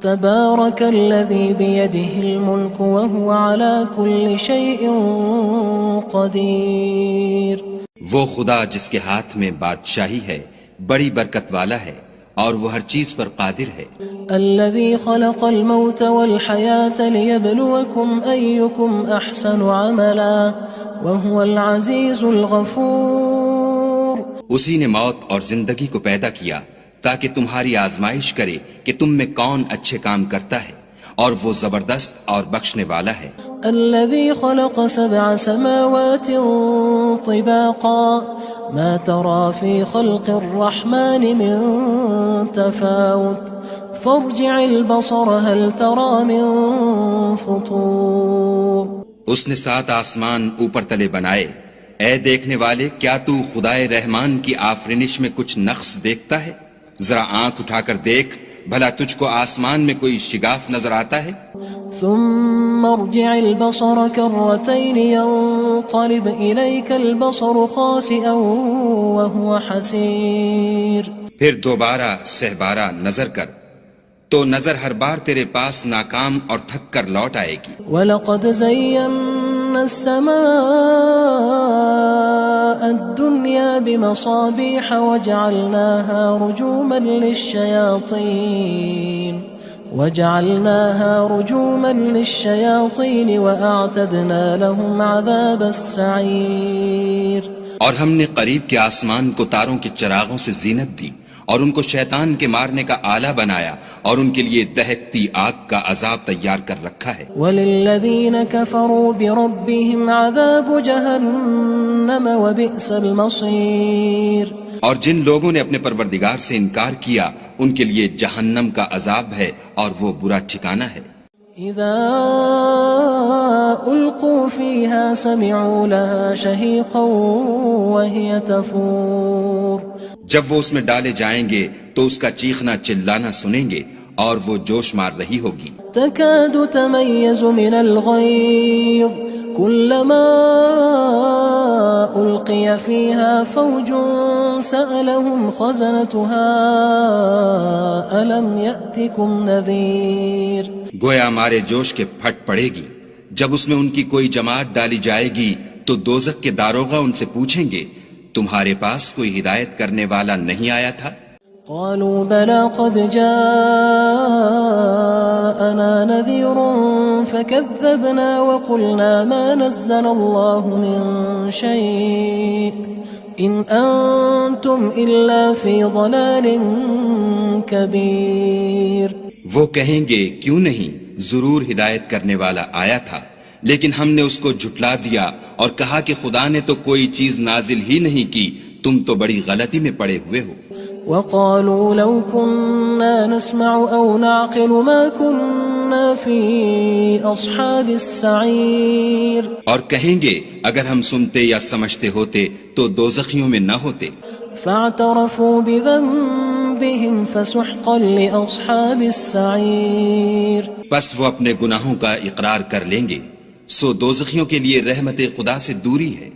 تبارك الذي بيده الملك وهو على كل شيء قدير. وہ خدا جس کے ہاتھ میں بادشاہی ہے بڑی برکت والا ہے اور وہ ہر چیز پر قادر ہے. الذي خلق الموت والحياة ليبلوكم أيكم أحسن عملا وهو العزيز الغفور. اسی نے موت اور زندگی کو پیدا کیا تاکہ تمہاری آزمائش کرے کہ تم میں کون اچھے کام کرتا ہے اور وہ زبردست اور بخشنے والا ہے. الذي خلق 7 سماوات طباقا ما ترى في خلق الرحمن من تفاوت فارجع البصر هل ترى من فطور. اس نے 7 آسمان اوپر تلے بنائے. اے دیکھنے والے کیا تو خدائے رحمان کی آفرینش میں کچھ نقص دیکھتا ہے؟ ذرا آنکھ اٹھا کر دیکھ بھلا تجھ کو آسمان میں کوئی شگاف نظر آتا ہے؟ ثم ارجع البصر كرتين ينقلب إليك البصر خاسئا وهو حسير. پھر دوبارہ سہبارہ نظر کر تو نظر ہر بار تیرے پاس ناکام اور تھک کر لوٹ آئے گی. وَلَقَدْ زَيَّنَّا السَّمَاءَ الدُّنْيَا بِمَصَابِيحَ وَجَعَلْنَاهَا رُجُومًا لِلشَّيَاطِينِ وَأَعْتَدْنَا لَهُمْ عَذَابَ السَّعِيرِ. اور ہم نے قریب کے آسمان کو تاروں کے چراغوں سے زینت دی اور ان کو شیطان کے مارنے کا آلہ بنایا اور ان کے لیے دہکتی آگ کا عذاب تیار کر رکھا ہے. وَلِلَّذِينَ كَفَرُوا بِرَبِّهِمْ عَذَابُ جَهَنَّمَ وَبِئْسَ الْمَصِيرُ. اور جن لوگوں نے اپنے پروردگار سے انکار کیا ان کے لیے جہنم کا عذاب ہے اور وہ برا ٹھکانہ ہے. اذا القوا فيها سمعوا لها شهيقا وهي تفور. جب وہ اس میں ڈالے جائیں گے تو اس کا چیخنا چلانا سنیں گے اور وہ جوش مار رہی ہوگی. تكاد تميز من الغيظ كلما ألقي فيها فوج سألهم خزنتها ألم يأتكم نذير. گویا ہمارے جوش کے پھٹ پڑے گی جب اس میں ان کی کوئی جماعت ڈالی جائے گی تو دوزخ کے داروغہ ان سے پوچھیں گے تمہارے پاس کوئی ہدایت کرنے والا نہیں آیا تھا؟ قالوا بلى قد جاءنا نذير فكذبنا وقلنا ما نزل الله من شيء إن أنتم إلا في ضلال كبير. وہ کہیں گے کیوں نہیں ضرور ہدایت کرنے والا آیا تھا لیکن ہم نے اس کو جھٹلا دیا اور کہا کہ خدا نے تو کوئی چیز نازل ہی نہیں کی تم تو بڑی غلطی میں پڑے ہوئے ہو. وقالوا لو كنا نسمع أو نعقل ما كنا في أصحاب السعير. اور کہیں گے اگر ہم سنتے یا سمجھتے ہوتے تو دوزخیوں میں نہ ہوتے. فاعترفوا بذنبهم فسحقا لأصحاب السعير. پس وہ اپنے گناہوں کا اقرار کر لیں گے سو دوزخیوں کے لیے رحمت خدا سے دوری ہے.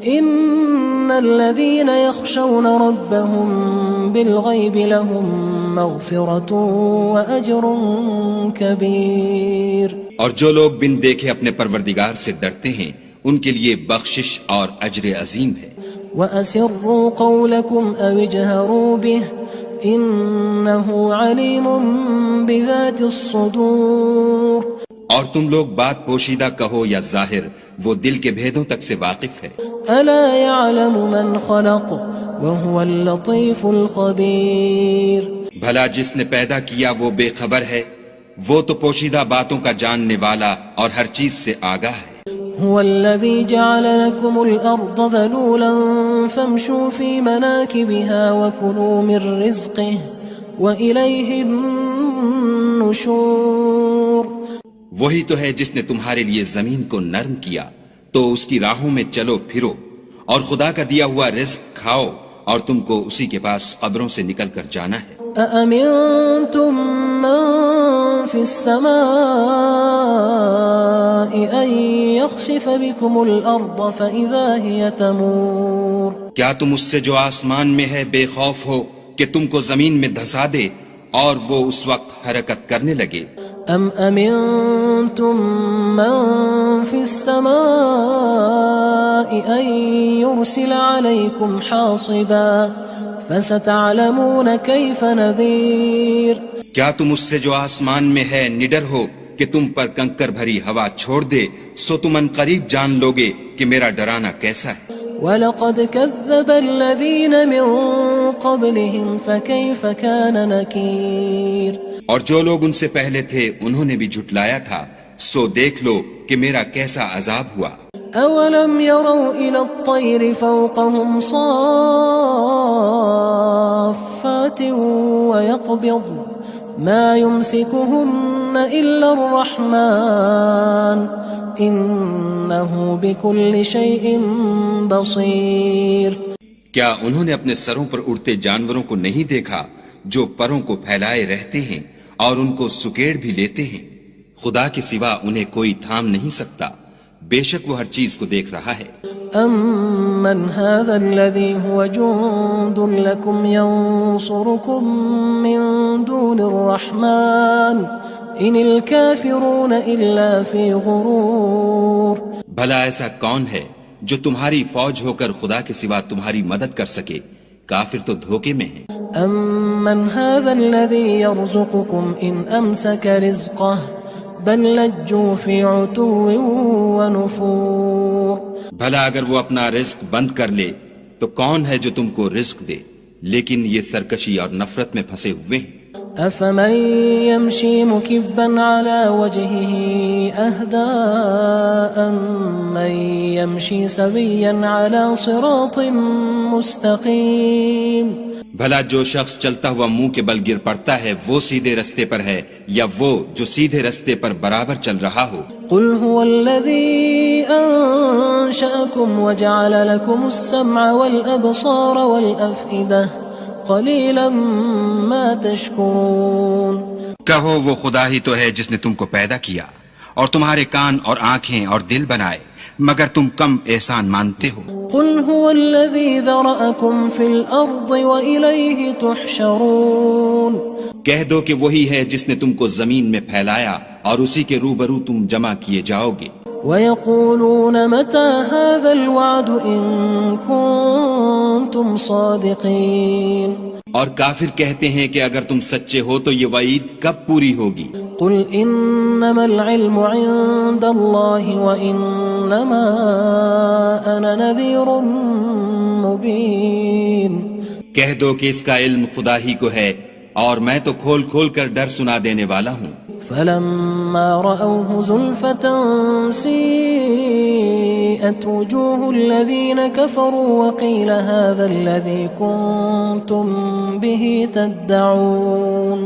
ان الذين يخشون ربهم بالغيب لهم مغفرة واجر كبير. اور جو لوگ بن دیکھے اپنے پروردگار سے ڈرتے ہیں ان کے لیے بخشش اور اجر عظیم ہے. وَأَسِرُّوا قَوْلَكُمْ أَوِ اجْهَرُوا بِهِ إِنَّهُ عَلِيمٌ بِذَاتِ الصُّدُورِ. اور تم لوگ بات پوشیدہ کہو یا ظاہر وہ دل کے بھیدوں تک سے واقف ہے. أَلَا يَعْلَمُ مَنْ خَلَقَ وَهُوَ اللَّطِيفُ الْخَبِيرُ. بھلا جس نے پیدا کیا وہ بے خبر ہے وہ تو پوشیدہ باتوں کا جاننے والا اور ہر چیز سے آگاہ ہے. هو الذي جعل لكم الأرض ذلولا فامشوا في مناكبها وكلوا من رزقه وإليه النشور. وہی تو ہے جس نے تمہارے لیے زمین کو نرم کیا تو اس کی راہوں میں چلو پھرو اور خدا کا دیا ہوا رزق کھاؤ اور تم کو اسی کے پاس قبروں سے نکل کر جانا ہے. أأمنتم من في السماء أن يخسف بكم الأرض فإذا هي تمور. کیا تم اس سے جو آسمان میں ہے بے خوف ہو کہ تم کو زمین میں دھسا دے اور وہ اس وقت حرکت کرنے لگے. ام امنتم من في السماء ان يرسل عليكم حاصبا فستعلمون كيف نذير. کیا تم اس سے جو آسمان میں ہے نڈر ہو کہ تم پر کنکر بھری ہوا چھوڑ دے؟ سو تم ان قریب جان لوگے کہ میرا ڈرانا کیسا ہے. وَلَقَدْ كَذَّبَ الَّذِينَ مِن قَبْلِهِمْ فَكَيْفَ كَانَ نَكِيرٌ. اور جو لوگ ان سے پہلے تھے انہوں نے بھی جھٹلایا تھا، سو دیکھ لو کہ میرا کیسا عذاب ہوا. أَوَلَمْ يَرَوْا إِلَى الطَّيْرِ فَوْقَهُمْ صَافَّاتٍ وَيَقْبِضْنَ مَا يُمْسِكُهُنَّ إِلَّا الرَّحْمَنُ إِنَّهُ بِكُلِّ شَيْءٍ بَصِيرٌ. کیا انہوں نے اپنے سروں پر اڑتے جانوروں کو نہیں دیکھا جو پروں کو پھیلائے رہتے ہیں اور ان کو سکیڑ بھی لیتے ہیں؟ خدا کے سوا انہیں کوئی تھام نہیں سکتا، بے شک وہ ہر چیز کو دیکھ رہا ہے. أَمَّنْ هَذَا الَّذِي هُوَ جُندٌ لَكُمْ يَنصُرُكُم مِّن دُونِ الرَّحْمَنِ إِنِ الْكَافِرُونَ إِلَّا فِي غُرُورٍ. بھلا ایسا کون ہے جو تمہاری فوج ہو کر خدا کے سوا تمہاری مدد کر سکے؟ کافر تو دھوکے میں ہیں. أَمَّنْ هَذَا الَّذِي يَرْزُقُكُمْ إِنْ أَمْسَكَ رِزْقَهُ بَلْ لَجُّوا فِي عُتُوٍّ وَنُفُورٍ. بھلا اگر وہ اپنا رزق بند کر لے تو کون ہے جو تم کو رزق دے؟ لیکن یہ سرکشی اور نفرت میں پھنسے ہوئے ہیں. أَفَمَن يَمْشِي مُكِبًّا عَلَى وَجْهِهِ أَهْدَىٰ أَمَّن يَمْشِي سَوِيًّا عَلَى صِرَاطٍ مُّسْتَقِيمٍ. بھلا جو شخص چلتا ہوا منہ کے بل گر پڑتا ہے وہ سیدھے رستے پر ہے یا وہ جو سیدھے رستے پر برابر چل رہا ہو؟ قُلْ هُوَ الَّذِي أَنشَأَكُمْ وَجَعَلَ لَكُمُ السَّمْعَ وَالْأَبْصَارَ وَالْأَفْئِدَةَ قَلِيلًا مَا تَشْكُرُونَ. کہو وہ خدا ہی تو ہے جس نے تم کو پیدا کیا اور تمہارے کان اور آنکھیں اور دل بنائے، مگر تم کم احسان مانتے ہو. قُلْ هُوَ الَّذِي ذَرَأَكُمْ فِي الْأَرْضِ وَإِلَيْهِ تُحْشَرُونَ. کہہ دو کہ وہی ہے جس نے تم کو زمین میں پھیلایا اور اسی کے روبرو تم جمع کیے جاؤ گے. وَيَقُولُونَ مَتَى هَذَا الْوَعْدُ إِن كُنتُمْ صَادِقِينَ. اور کافر کہتے ہیں کہ اگر تم سچے ہو تو یہ وعید کب پوری ہوگی؟ قُلْ إِنَّمَا الْعِلْمُ عِندَ اللَّهِ وَإِنَّمَا أَنَا نَذِيرٌ مُّبِينٌ. کہہ دو کہ اس کا علم خدا ہی کو ہے اور میں تو کھول کھول کر ڈر سنا دینے والا ہوں. فَلَمَّا رَأَوْهُ زُلْفَةً سِيئَتْ وُجُوهُ الَّذِينَ كَفَرُوا وَقِيلَ هَذَا الَّذِي كُنتُم بِهِ تَدَّعُونَ.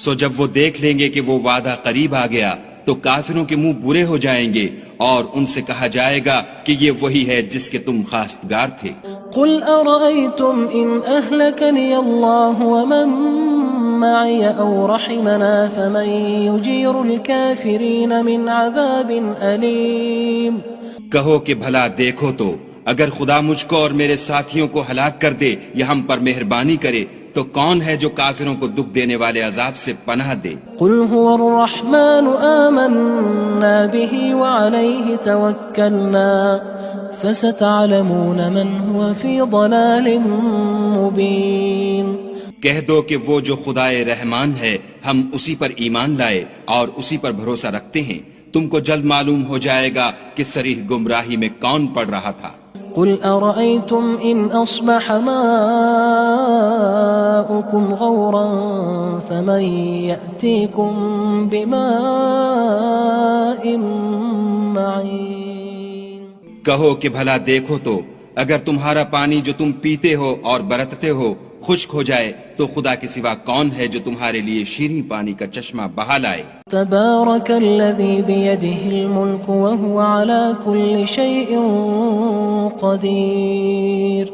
سو جب وہ دیکھ لیں گے کہ وہ وعدہ قریب آ گیا تو کافروں کے منہ برے ہو جائیں گے اور ان سے کہا جائے گا کہ یہ وہی ہے جس کے تم خواستگار تھے. قُلْ أَرَأَيْتُمْ إِنْ أَهْلَكَنِيَ اللَّهُ وَمَن مَّعِيَ أَوْ رَحِمَنَا فَمَن يُجِيرُ الْكَافِرِينَ مِنْ عَذَابٍ أَلِيمٍ. کہو کہ بھلا دیکھو تو اگر خدا مجھ کو اور میرے ساتھیوں کو ہلاک کر دے یا ہم پر مہربانی کرے تو کون ہے جو کافروں کو دکھ دینے والے عذاب سے پناہ دے؟ قُلْ هُوَ الرَّحْمَنُ آمَنَّا بِهِ وَعَلَيْهِ تَوَكَّلْنَا فَسَتَعْلَمُونَ مَنْ هُوَ فِي ضَلَالٍ مُّبِينٍ. کہہ دو کہ وہ جو خدائے رحمان ہے ہم اسی پر ایمان لائے اور اسی پر بھروسہ رکھتے ہیں، تم کو جلد معلوم ہو جائے گا کہ صریح گمراہی میں کون پڑ رہا تھا. قُلْ أَرَأَيْتُمْ إِنْ أَصْبَحَ مَاؤُكُمْ غَوْرًا فَمَن يَأْتِيكُم بِمَاءٍ مَّعِينٍ. کہو کہ بھلا دیکھو تو اگر تمہارا پانی جو تم پیتے ہو اور برتتے ہو خشک ہو جائے تو خدا کے سوا کون ہے جو تمہارے لیے شیریں پانی کا چشمہ بہا لائے؟ تبارک الذی بیدہ الملک وہو علی کل شیء قدیر.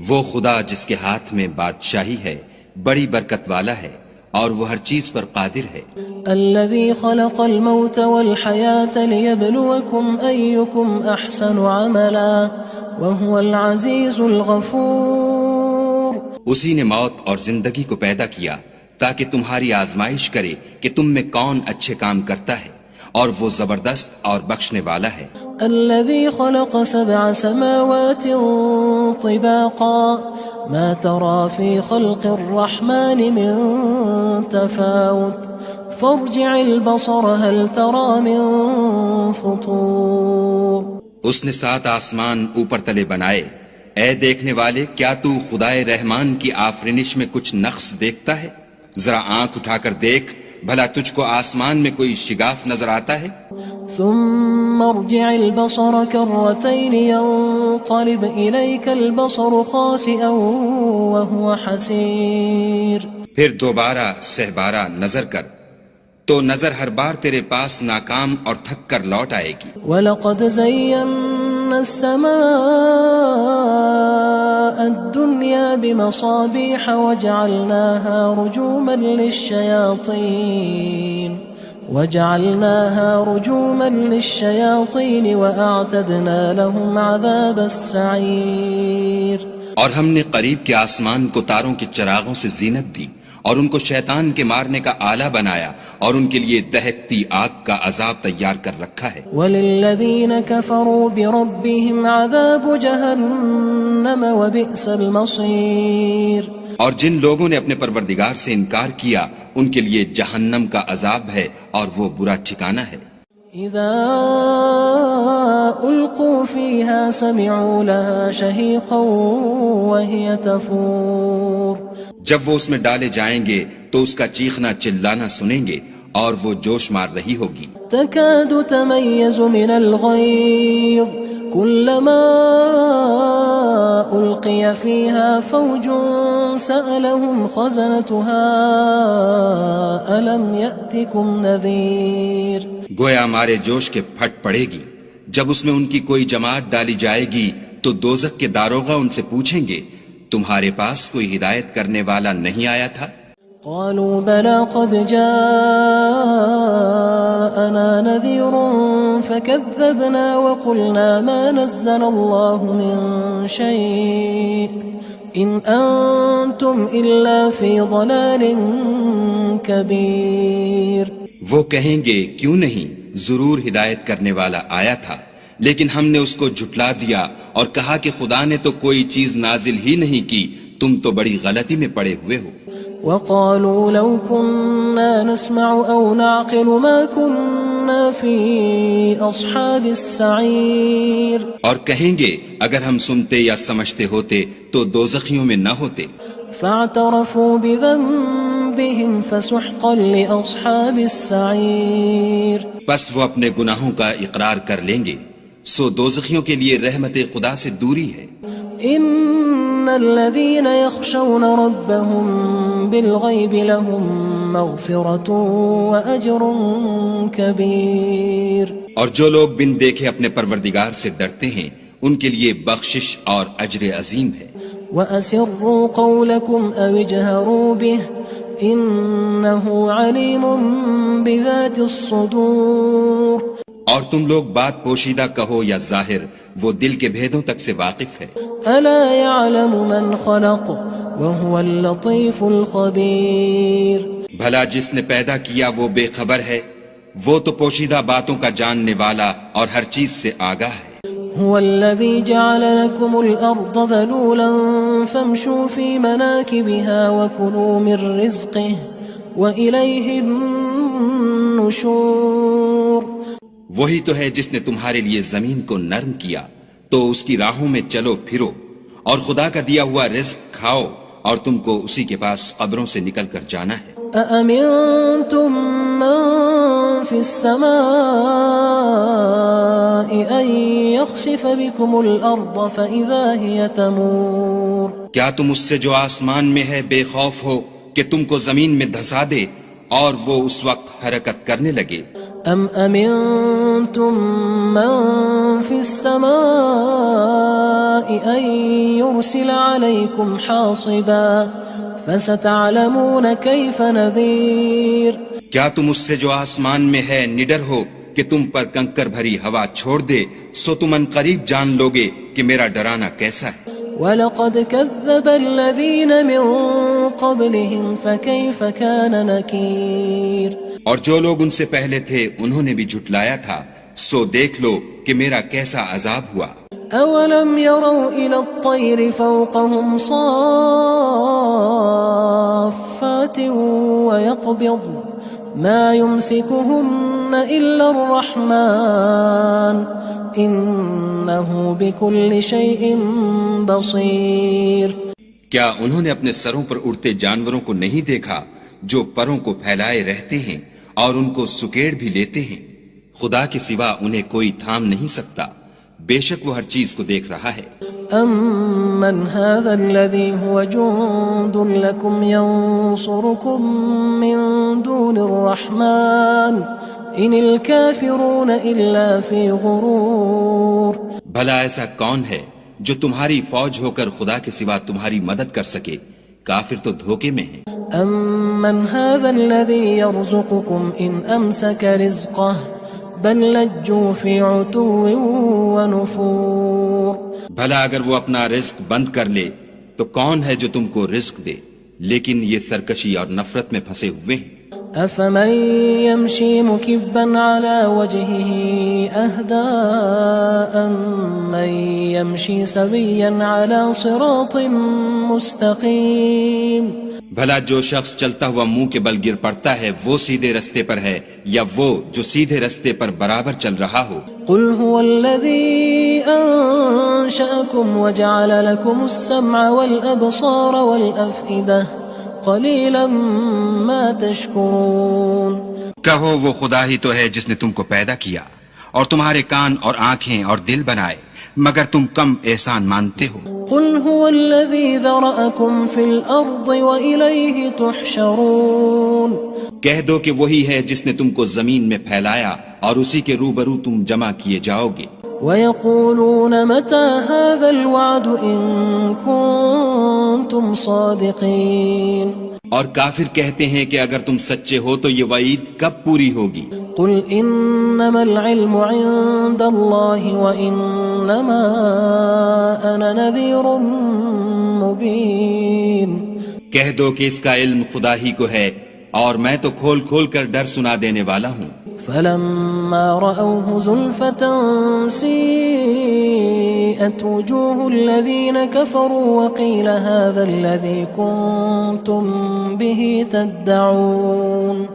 وہ خدا جس کے ہاتھ میں بادشاہی ہے بڑی برکت والا ہے اور وہ ہر چیز پر قادر ہے. الذي خلق الموت والحياة ليبلوكم أيكم أحسن عملا وهو العزيز الغفور. اسی نے موت اور زندگی کو پیدا کیا تاکہ تمہاری آزمائش کرے کہ تم میں کون اچھے کام کرتا ہے، اور وہ زبردست اور بخشنے والا ہے۔ الذي خلق 7 سماوات طباقا ما ترى في خلق الرحمن من تفاوت فارجع البصر هل ترى من فطور۔ اس نے 7 آسمان اوپر تلے بنائے، اے دیکھنے والے کیا تو خدائے رحمان کی آفرینش میں کچھ نقص دیکھتا ہے؟ ذرا آنکھ اٹھا کر دیکھ، بھلا تجھ کو آسمان میں کوئی شگاف نظر آتا ہے؟ ثم ارجع البصر كرتين ينقلب إليك البصر خاسئا وهو حسير۔ پھر دوبارہ سہبارہ نظر کر تو نظر ہر بار تیرے پاس ناکام اور تھک کر لوٹ آئے گی۔ وَلَقَدْ زَيَّنَّا السَّمَاءَ الدُّنْيَا بِمَصَابِيحَ وَجَعَلْنَاهَا رُجُومًا لِلشَّيَاطِينِ وَأَعْتَدْنَا لَهُمْ عَذَابَ السَّعِيرِ۔ اور ہم نے قریب کے آسمان کو تاروں کے چراغوں سے زینت دی، اور ان کو شیطان کے مارنے کا آلہ بنایا، اور ان کے لیے دہکتی آگ کا عذاب تیار کر رکھا ہے۔ وَلِلَّذِينَ كَفَرُوا بِرَبِّهِمْ عَذَابُ جَهَنَّمَ وَبِئْسَ الْمَصِيرُ۔ اور جن لوگوں نے اپنے پروردگار سے انکار کیا ان کے لیے جہنم کا عذاب ہے، اور وہ برا ٹھکانہ ہے۔ اذا القوا فيها سمعوا لها شهيقا وهي تفور۔ جب وہ اس میں ڈالے جائیں گے تو اس کا چیخنا چلانا سنیں گے، اور وہ جوش مار رہی ہوگی۔ تكاد تميز من الغيظ كلما ألقي فيها فوج سألهم خزنتها ألم يأتكم نذير۔ گویا مارے جوش کے پھٹ پڑے گی، جب اس میں ان کی کوئی جماعت ڈالی جائے گی تو دوزخ کے داروغہ ان سے پوچھیں گے تمہارے پاس کوئی ہدایت کرنے والا نہیں آیا تھا؟ قالوا بلى قد جاءنا نذير فكذبنا وقلنا ما نزل الله من شيء إن أنتم إلا في ضلال كبير۔ وہ کہیں گے کیوں نہیں، ضرور ہدایت کرنے والا آیا تھا، لیکن ہم نے اس کو جھٹلا دیا اور کہا کہ خدا نے تو کوئی چیز نازل ہی نہیں کی، تم تو بڑی غلطی میں پڑے ہوئے ہو۔ وقالوا لو كنا نسمع أو نعقل ما كنا في أصحاب السعير۔ اور کہیں گے اگر ہم سنتے یا سمجھتے ہوتے تو دوزخیوں میں نہ ہوتے۔ فاعترفوا بذنبهم فسحقا لأصحاب السعير۔ پس وہ اپنے گناہوں کا اقرار کر لیں گے، سو دوزخیوں کے لیے رحمت خدا سے دوری ہے۔ ان الذين يخشون ربهم بالغيب لهم مغفرة واجر كبير۔ اور جو لوگ بن دیکھے اپنے پروردگار سے ڈرتے ہیں ان کے لیے بخشش اور اجر عظیم ہے۔ وَأَسِرُّوا قَوْلَكُمْ أَوِ اجْهَرُوا بِهِ إِنَّهُ عَلِيمٌ بِذَاتِ الصُّدُورِ۔ اور تم لوگ بات پوشیدہ کہو یا ظاہر، وہ دل کے بھیدوں تک سے واقف ہے۔ أَلَا يَعْلَمُ مَنْ خَلَقَ وَهُوَ اللَّطِيفُ الْخَبِيرُ۔ بھلا جس نے پیدا کیا وہ بے خبر ہے، وہ تو پوشیدہ باتوں کا جاننے والا اور ہر چیز سے آگاہ ہے۔ هو الذي جعل لكم الأرض ذلولا فامشوا في مناكبها وكلوا من رزقه وإليه النشور۔ وہی تو ہے جس نے تمہارے لیے زمین کو نرم کیا تو اس کی راہوں میں چلو پھرو، اور خدا کا دیا ہوا رزق کھاؤ، اور تم کو اسی کے پاس قبروں سے نکل کر جانا ہے۔ أأمنتم من في السماء أن يخسف بكم الأرض فإذا هي تمور۔ کیا تم اس سے جو آسمان میں ہے بے خوف ہو کہ تم کو زمین میں دھسا دے اور وہ اس وقت حرکت کرنے لگے؟ ام امنتم من في السماء ان يرسل عليكم حاصبا فستعلمون كيف نذير۔ کیا تم اس سے جو آسمان میں ہے نڈر ہو کہ تم پر کنکر بھری ہوا چھوڑ دے، سو تم ان قریب جان لوگے کہ میرا ڈرانا کیسا ہے۔ وَلَقَدْ كَذَّبَ الَّذِينَ مِن قبلهم فكيف كان نكير اور جو لوگ ان سے پہلے تھے انہوں نے بھی جھٹلایا تھا، سو دیکھ لو کہ میرا کیسا عذاب ہوا۔ أولم يروا إلى الطير فوقهم صافات ويقبض ما يمسكهن إلا الرحمن إنه بكل شيء بصير۔ کیا انہوں نے اپنے سروں پر اڑتے جانوروں کو نہیں دیکھا جو پروں کو پھیلائے رہتے ہیں اور ان کو سکیڑ بھی لیتے ہیں؟ خدا کے سوا انہیں کوئی تھام نہیں سکتا، بے شک وہ ہر چیز کو دیکھ رہا ہے۔ أَمَّنْ هَذَا الَّذِي هُوَ جُندٌ لَكُمْ يَنصُرُكُم مِّن دُونِ الرَّحْمَٰنِ إِنِ الْكَافِرُونَ إِلَّا فِي غُرُورٍ۔ بھلا ایسا کون ہے جو تمہاری فوج ہو کر خدا کے سوا تمہاری مدد کر سکے؟ کافر تو دھوکے میں ہیں۔ أَمَّنْ هَذَا الَّذِي يَرْزُقُكُمْ إِنْ أَمْسَكَ رِزْقَهُ بل لجوا فی عتو ونفور۔ بھلا اگر وہ اپنا رزق بند کر لے تو کون ہے جو تم کو رزق دے، لیکن یہ سرکشی اور نفرت میں پھنسے ہوئے ہیں۔ افمن يمشي مكبا على وجهه اهدى أمن يمشي سويا على صراط مستقيم۔ بھلا جو شخص چلتا ہوا منہ کے بل گر پڑتا ہے وہ سیدھے رستے پر ہے یا وہ جو سیدھے رستے پر برابر چل رہا ہو؟ قل هو الذي أنشأكم وجعل لكم السمع والأبصار والأفئدة قلیلا ما تشکرون۔ کہو وہ خدا ہی تو ہے جس نے تم کو پیدا کیا اور تمہارے کان اور آنکھیں اور دل بنائے، مگر تم کم احسان مانتے ہو۔ قل هو الذي ذرأكم في الأرض وإليه تحشرون۔ کہہ دو کہ وہی ہے جس نے تم کو زمین میں پھیلایا اور اسی کے روبرو تم جمع کیے جاؤ گے۔ وَيَقُولُونَ مَتَى هَذَا الْوَعْدُ إِن كُنتُمْ صَادِقِينَ۔ اور کافر کہتے ہیں کہ اگر تم سچے ہو تو یہ وعید کب پوری ہوگی؟ قُلْ إِنَّمَا الْعِلْمُ عِندَ اللَّهِ وَإِنَّمَا أَنَا نَذِيرٌ مُبِينٌ۔ کہہ دو کہ اس کا علم خدا ہی کو ہے اور میں تو کھول کھول کر ڈر سنا دینے والا ہوں۔ فلما رأوه زلفة سيئت وجوه الذين كفروا وقيل هذا الذي كنتم به تدعون۔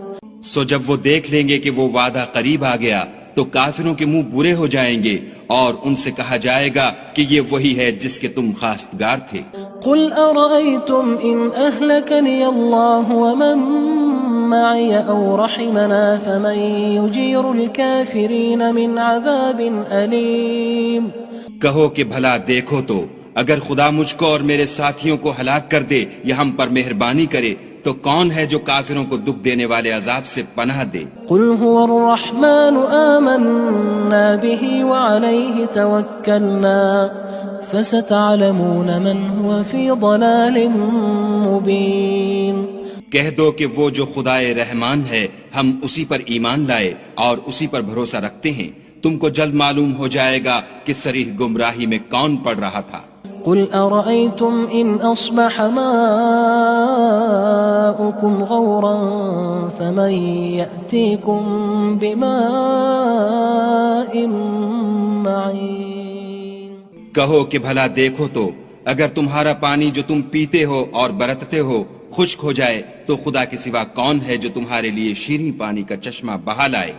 سو جب وہ دیکھ لیں گے کہ وہ وعدہ قریب آ گیا تو کافروں کے منہ برے ہو جائیں گے اور ان سے کہا جائے گا کہ یہ وہی ہے جس کے تم خواستگار تھے۔ قل أرأيتم إن أهلكني الله ومن معي أو رحمنا فمن يجير الكافرين من عذاب أليم۔ کہو کہ بھلا دیکھو تو اگر خدا مجھ کو اور میرے ساتھیوں کو ہلاک کر دے یا ہم پر مہربانی کرے تو کون ہے جو کافروں کو دکھ دینے والے عذاب سے پناہ دے؟ قل هو الرحمن آمنا به وعليه توكلنا فستعلمون من هو في ضلال مبين۔ کہہ دو کہ وہ جو خدائے رحمان ہے ہم اسی پر ایمان لائے اور اسی پر بھروسہ رکھتے ہیں، تم کو جلد معلوم ہو جائے گا کہ صریح گمراہی میں کون پڑ رہا تھا۔ قل أرأيتم إن أصبح ماؤكم غورا فمن يأتيكم بماء معين۔ کہو کہ بھلا دیکھو تو اگر تمہارا پانی جو تم پیتے ہو اور برتتے ہو خشک ہو جائے تو خدا کے سوا کون ہے جو تمہارے لیے شیریں پانی کا چشمہ بہا لائے؟